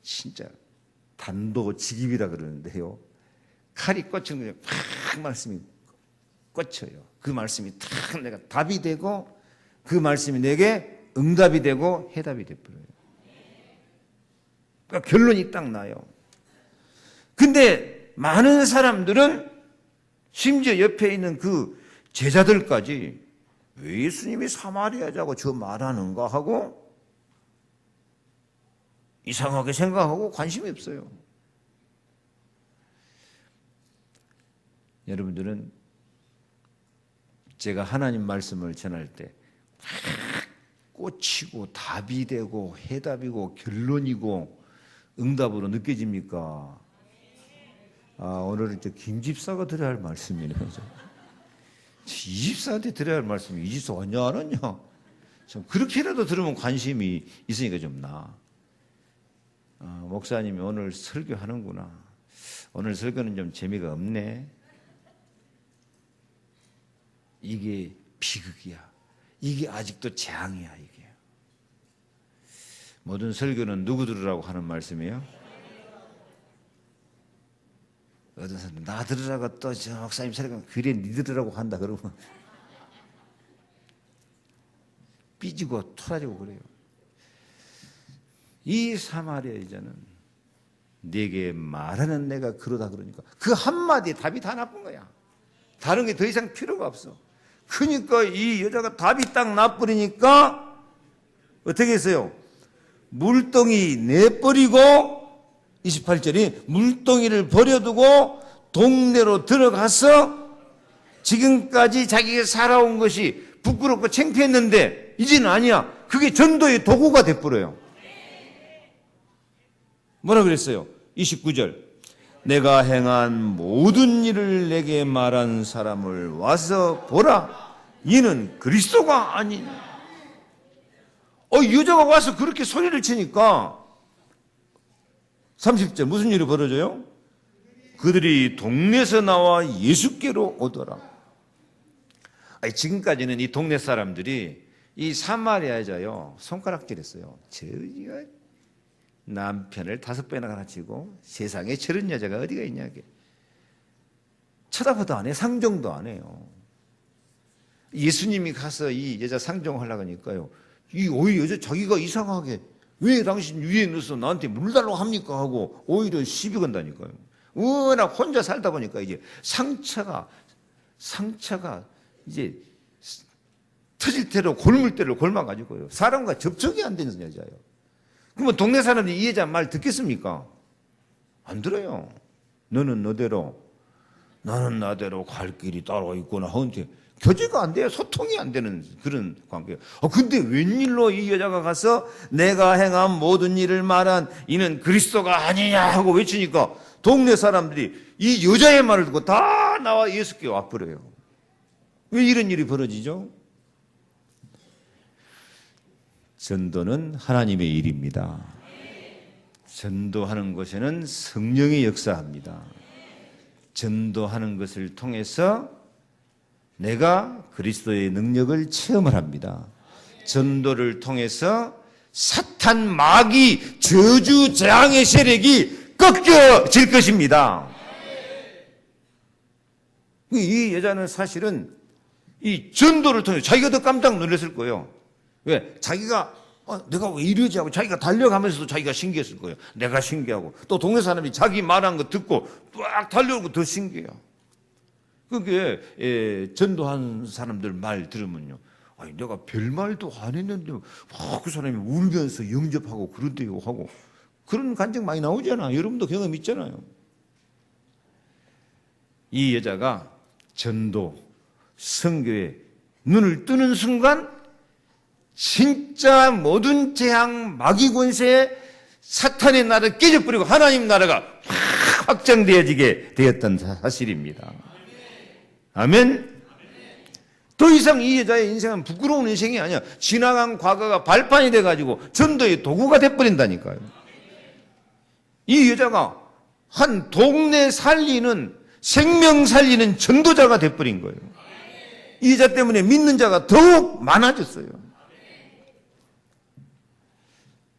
진짜 단도직입이라 그러는데요. 칼이 꽂힌 거예요. 팍 말씀이 꽂혀요. 그 말씀이 탁 내가 답이 되고 그 말씀이 내게 응답이 되고 해답이 되버려요. 그러니까 결론이 딱 나요. 근데 많은 사람들은 심지어 옆에 있는 그 제자들까지 왜 예수님이 사마리아자고 저 말하는가 하고 이상하게 생각하고 관심이 없어요. 여러분들은 제가 하나님 말씀을 전할 때 꽂히고 답이 되고 해답이고 결론이고 응답으로 느껴집니까? 오늘은 김 집사가 드려야 할 말씀이네요. 이 집사한테 드려야 할 말씀이 이 집사 왔냐 안 왔냐? 참 그렇게라도 들으면 관심이 있으니까 좀 나아. 목사님이 오늘 설교하는구나. 오늘 설교는 좀 재미가 없네. 이게 비극이야. 이게 아직도 재앙이야. 이게. 모든 설교는 누구 들으라고 하는 말씀이에요? 어떤 사람 나 들으라고 또 저 목사님 설교 그래 니 들으라고 한다 그러면 삐지고 토라지고 그래요. 이 사마리아 여자는 내게 말하는 내가 그러다 그러니까 그 한마디에 답이 다 나쁜 거야. 다른 게 더 이상 필요가 없어. 그러니까 이 여자가 답이 딱 나버리니까 어떻게 했어요? 물동이 내버리고 28절이 물동이를 버려두고 동네로 들어가서 지금까지 자기가 살아온 것이 부끄럽고 창피했는데 이제는 아니야. 그게 전도의 도구가 돼버려요. 뭐라 그랬어요? 29절 내가 행한 모든 일을 내게 말한 사람을 와서 보라. 이는 그리스도가 아니냐. 이 여자가 와서 그렇게 소리를 치니까 30절 무슨 일이 벌어져요? 그들이 동네에서 나와 예수께로 오더라. 지금까지는 이 동네 사람들이 이 사마리아 여자요 손가락질했어요. 저기가 남편을 5배나 가르치고 세상에 저런 여자가 어디가 있냐. 쳐다보도 안 해. 상종도 안 해요. 예수님이 가서 이 여자 상종하려고 하니까요. 오히려 여자 자기가 이상하게 왜 당신 위에 넣어서 나한테 물 달라고 합니까? 하고 오히려 시비 건다니까요. 워낙 혼자 살다 보니까 이제 상처가 이제 터질 대로 골물 대로 골마가지고요. 사람과 접촉이 안 되는 여자예요. 그러면 동네 사람들이 이 여자 말 듣겠습니까? 안 들어요. 너는 너대로 나는 나대로 갈 길이 따로 있구나 하는데 교제가 안 돼요. 소통이 안 되는 그런 관계예요. 근데 웬일로 이 여자가 가서 내가 행한 모든 일을 말한 이는 그리스도가 아니냐 하고 외치니까 동네 사람들이 이 여자의 말을 듣고 다 나와 예수께 와버려요. 왜 이런 일이 벌어지죠? 전도는 하나님의 일입니다. 전도하는 곳에는 성령이 역사합니다. 전도하는 것을 통해서 내가 그리스도의 능력을 체험을 합니다. 전도를 통해서 사탄, 마귀, 저주, 재앙의 세력이 꺾여질 것입니다. 이 여자는 사실은 이 전도를 통해서 자기가 더 깜짝 놀랐을 거예요. 왜? 자기가 내가 왜 이러지 하고 자기가 달려가면서도 자기가 신기했을 거예요. 내가 신기하고 또 동네 사람이 자기 말한 거 듣고 막 달려오고 더 신기해요. 그게 전도한 사람들 말 들으면요. 내가 별말도 안 했는데 그 사람이 울면서 영접하고 그런데요 하고 그런 간증 많이 나오잖아요. 여러분도 경험 있잖아요. 이 여자가 전도, 선교에 눈을 뜨는 순간 진짜 모든 재앙, 마귀 권세, 사탄의 나라를 깨져버리고 하나님 나라가 확장되어지게 되었던 사실입니다. 아멘. 더 이상 이 여자의 인생은 부끄러운 인생이 아니야. 지나간 과거가 발판이 돼가지고 전도의 도구가 돼버린다니까요. 이 여자가 한 동네 살리는, 생명 살리는 전도자가 돼버린 거예요. 이 여자 때문에 믿는 자가 더욱 많아졌어요.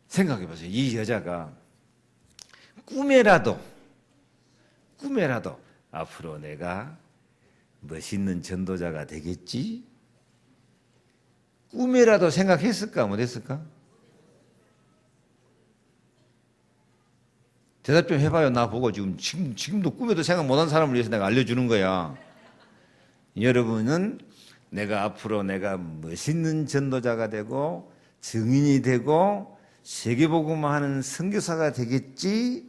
생각해 보세요. 이 여자가 꿈에라도 앞으로 내가 멋있는 전도자가 되겠지? 꿈에라도 생각했을까 못했을까? 대답 좀 해봐요. 나 보고 지금도 꿈에도 생각 못한 사람을 위해서 내가 알려주는 거야. 여러분은 내가 앞으로 내가 멋있는 전도자가 되고 증인이 되고 세계복음화하는 선교사가 되겠지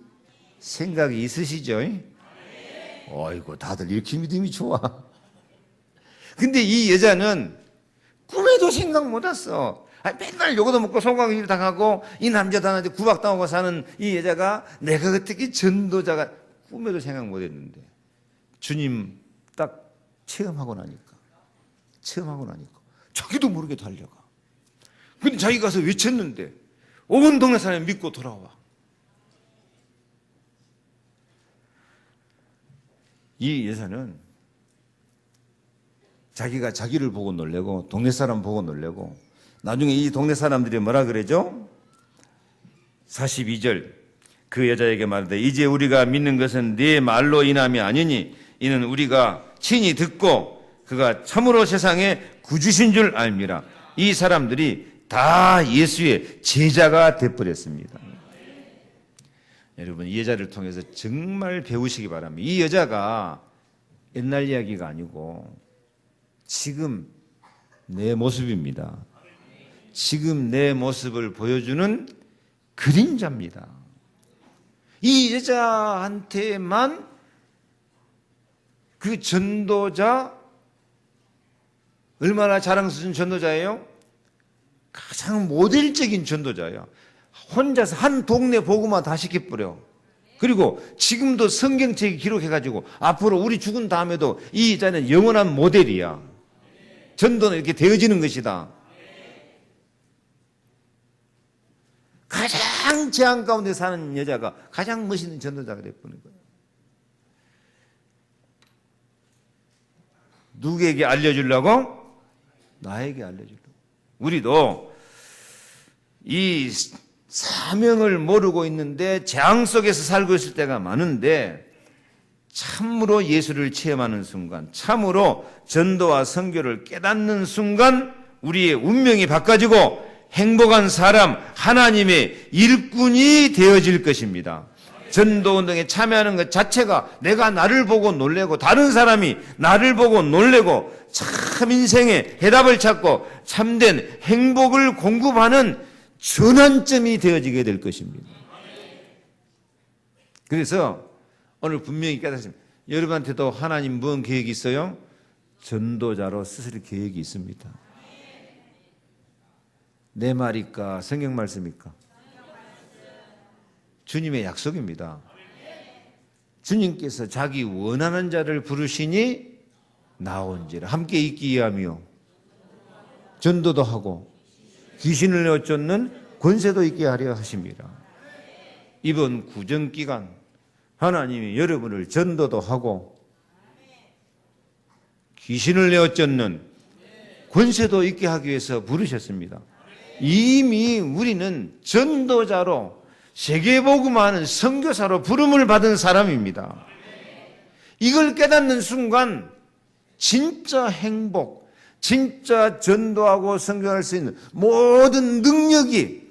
생각이 있으시죠? 어이구, 다들 이렇게 믿음이 좋아. 근데 이 여자는 꿈에도 생각 못 했어. 맨날 요거도 먹고 송강기를 당하고 이 남자단한테 구박당하고 사는 이 여자가 내가 어떻게 전도자가, 꿈에도 생각 못 했는데 주님 딱 체험하고 나니까 자기도 모르게 달려가. 근데 자기 가서 외쳤는데 온 동네 사람이 믿고 돌아와. 이 여자는 자기가 자기를 보고 놀래고 동네 사람 보고 놀래고, 나중에 이 동네 사람들이 뭐라 그러죠? 42절, 그 여자에게 말하되 이제 우리가 믿는 것은 네 말로 인함이 아니니 이는 우리가 친히 듣고 그가 참으로 세상에 구주신 줄 알미라. 이 사람들이 다 예수의 제자가 되어버렸습니다. 여러분, 이 여자를 통해서 정말 배우시기 바랍니다. 이 여자가 옛날 이야기가 아니고 지금 내 모습입니다. 지금 내 모습을 보여주는 그림자입니다. 이 여자한테만 그 전도자, 얼마나 자랑스러운 전도자예요? 가장 모델적인 전도자예요. 혼자서 한 동네 복음화 다 시켜버려. 그리고 지금도 성경책에 기록해가지고 앞으로 우리 죽은 다음에도 이 여자는 영원한 모델이야. 전도는 이렇게 되어지는 것이다. 가장 재앙 가운데 사는 여자가 가장 멋있는 전도자가 되어버린 거예요. 누구에게 알려주려고? 나에게 알려주려고. 우리도 이 사명을 모르고 있는데 재앙 속에서 살고 있을 때가 많은데, 참으로 예수를 체험하는 순간, 참으로 전도와 선교를 깨닫는 순간 우리의 운명이 바꿔지고 행복한 사람, 하나님의 일꾼이 되어질 것입니다. 전도운동에 참여하는 것 자체가 내가 나를 보고 놀래고 다른 사람이 나를 보고 놀래고 참 인생의 해답을 찾고 참된 행복을 공급하는 전환점이 되어지게 될 것입니다. 그래서 오늘 분명히 깨닫습니다. 여러분한테도 하나님 무슨 계획이 있어요? 전도자로 쓰실 계획이 있습니다. 내 말일까? 성경 말씀일까? 주님의 약속입니다. 주님께서 자기 원하는 자를 부르시니 나온지라. 함께 있기 위함이요, 전도도 하고 귀신을 내어 쫓는 권세도 있게 하려 하십니다. 이번 구정기간 하나님이 여러분을 전도도 하고 귀신을 내어 쫓는 권세도 있게 하기 위해서 부르셨습니다. 이미 우리는 전도자로 세계복음화하는 선교사로 부름을 받은 사람입니다. 이걸 깨닫는 순간 진짜 행복, 진짜 전도하고 선교할 수 있는 모든 능력이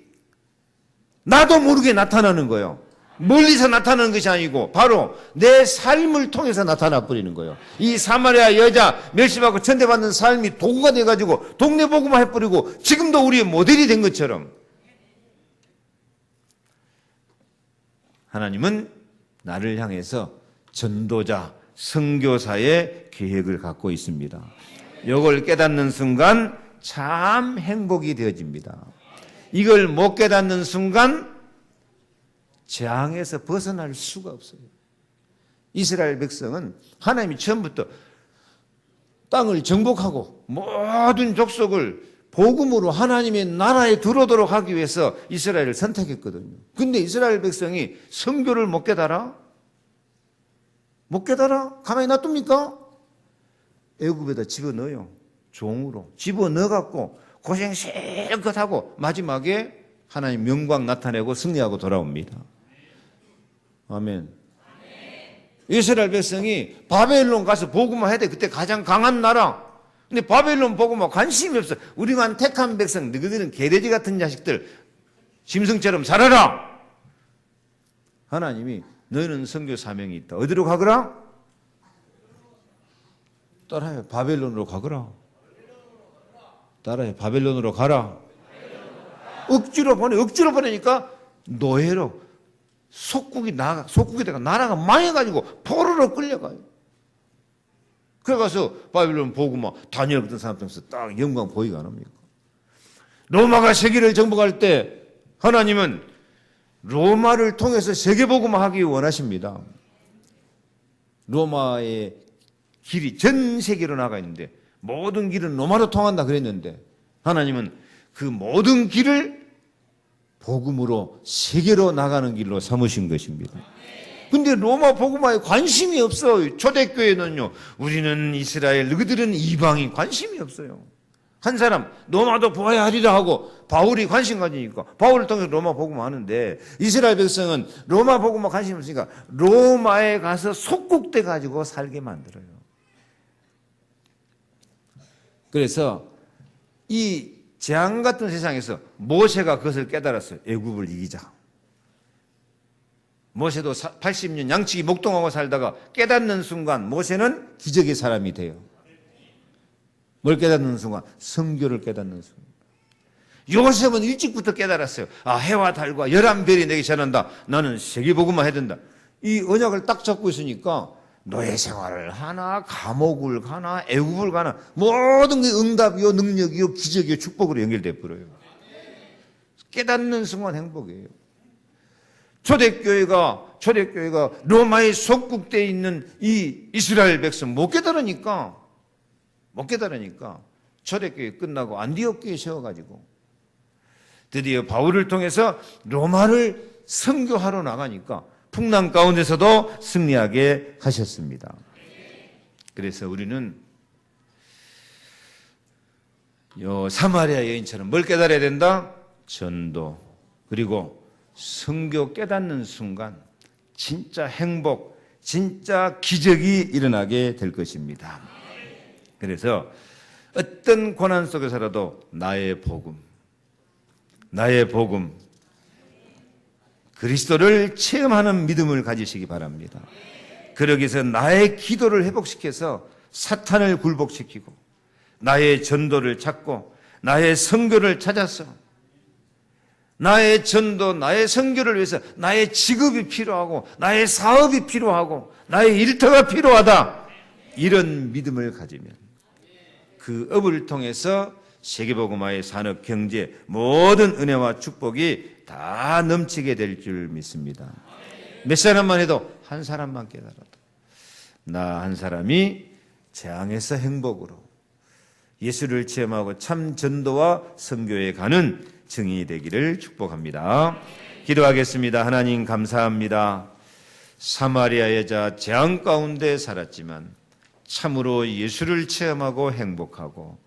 나도 모르게 나타나는 거예요. 멀리서 나타나는 것이 아니고 바로 내 삶을 통해서 나타나 버리는 거예요. 이 사마리아 여자 멸시받고 천대받는 삶이 도구가 돼가지고 동네 복음화 해버리고 지금도 우리의 모델이 된 것처럼, 하나님은 나를 향해서 전도자, 선교사의 계획을 갖고 있습니다. 이걸 깨닫는 순간 참 행복이 되어집니다. 이걸 못 깨닫는 순간 재앙에서 벗어날 수가 없어요. 이스라엘 백성은 하나님이 처음부터 땅을 정복하고 모든 족속을 복음으로 하나님의 나라에 들어오도록 하기 위해서 이스라엘을 선택했거든요. 근데 이스라엘 백성이 선교를 못 깨달아? 못 깨달아? 가만히 놔둡니까? 애굽에다 집어넣어요. 종으로 집어넣어갖고 고생 실컷 하고 마지막에 하나님 영광 나타내고 승리하고 돌아옵니다. 아멘. 이스라엘 백성이 바벨론 가서 복음화 해야 돼. 그때 가장 강한 나라. 근데 바벨론 복음화 관심이 없어. 우리만 택한 백성, 너희들은 개돼지 같은 자식들, 짐승처럼 살아라. 하나님이 너희는 선교 사명이 있다. 어디로 가거라? 따라해. 바벨론으로 가거라. 따라해. 바벨론으로 가라. 억지로 보내니까 노예로 속국에다가 나라가 망해가지고 포로로 끌려가요. 그래가서 바빌론 복음화 다니엘 같은 사람 통해서 딱 영광 보이가 안 합니까? 로마가 세계를 정복할 때 하나님은 로마를 통해서 세계 복음화 하기 원하십니다. 로마의 길이 전 세계로 나가 있는데 모든 길은 로마로 통한다 그랬는데 하나님은 그 모든 길을 복음으로 세계로 나가는 길로 삼으신 것입니다. 근데 로마 복음화에 관심이 없어. 초대교회는요, 우리는 이스라엘, 너희들은 이방인, 관심이 없어요. 한 사람 로마도 보아야 하리라 하고 바울이 관심 가지니까 바울을 통해서 로마 복음화 하는데 이스라엘 백성은 로마 복음화 관심 없으니까 로마에 가서 속국돼 가지고 살게 만들어요. 그래서 이 재앙 같은 세상에서 모세가 그것을 깨달았어요. 애굽을 이기자. 모세도 80년 양치기 목동하고 살다가 깨닫는 순간 모세는 기적의 사람이 돼요. 뭘 깨닫는 순간? 성교를 깨닫는 순간. 요셉은 일찍부터 깨달았어요. 아, 해와 달과 11별이 내게 전한다. 나는 세계복음만 해야 된다. 이 언약을 딱 잡고 있으니까 노예 생활을 하나, 감옥을 가나, 애굽을 가나 모든 게 응답이요, 능력이요, 기적이요, 축복으로 연결돼 버려요. 깨닫는 순간 행복이에요. 초대교회가 로마의 속국되어 있는 이 이스라엘 백성 못 깨달으니까 초대교회 끝나고 안디옥 교회 세워가지고 드디어 바울을 통해서 로마를 선교하러 나가니까 풍랑 가운데서도 승리하게 하셨습니다. 그래서 우리는 사마리아 여인처럼 뭘 깨달아야 된다? 전도, 그리고 선교 깨닫는 순간 진짜 행복, 진짜 기적이 일어나게 될 것입니다. 그래서 어떤 고난 속에서라도 나의 복음, 그리스도를 체험하는 믿음을 가지시기 바랍니다. 그러기 위해서 나의 기도를 회복시켜서 사탄을 굴복시키고 나의 전도를 찾고 나의 선교를 찾아서 나의 전도, 나의 선교를 위해서 나의 직업이 필요하고 나의 사업이 필요하고 나의 일터가 필요하다. 이런 믿음을 가지면 그 업을 통해서 세계복음화의 산업, 경제, 모든 은혜와 축복이 다 넘치게 될 줄 믿습니다. 몇 사람만 해도 한 사람만 깨달아도 나 한 사람이 재앙에서 행복으로 예수를 체험하고 참 전도와 선교에 가는 증인이 되기를 축복합니다. 기도하겠습니다. 하나님 감사합니다. 사마리아 여자 재앙 가운데 살았지만 참으로 예수를 체험하고 행복하고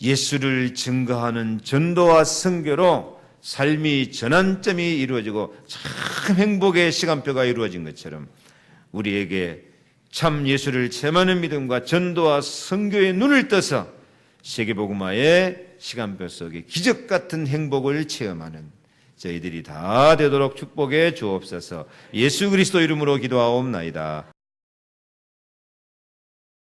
예수를 증거하는 전도와 선교로 삶이 전환점이 이루어지고 참 행복의 시간표가 이루어진 것처럼 우리에게 참 예수를 체험하는 믿음과 전도와 선교의 눈을 떠서 세계복음화의 시간표 속에 기적 같은 행복을 체험하는 저희들이 다 되도록 축복해 주옵소서. 예수 그리스도 이름으로 기도하옵나이다.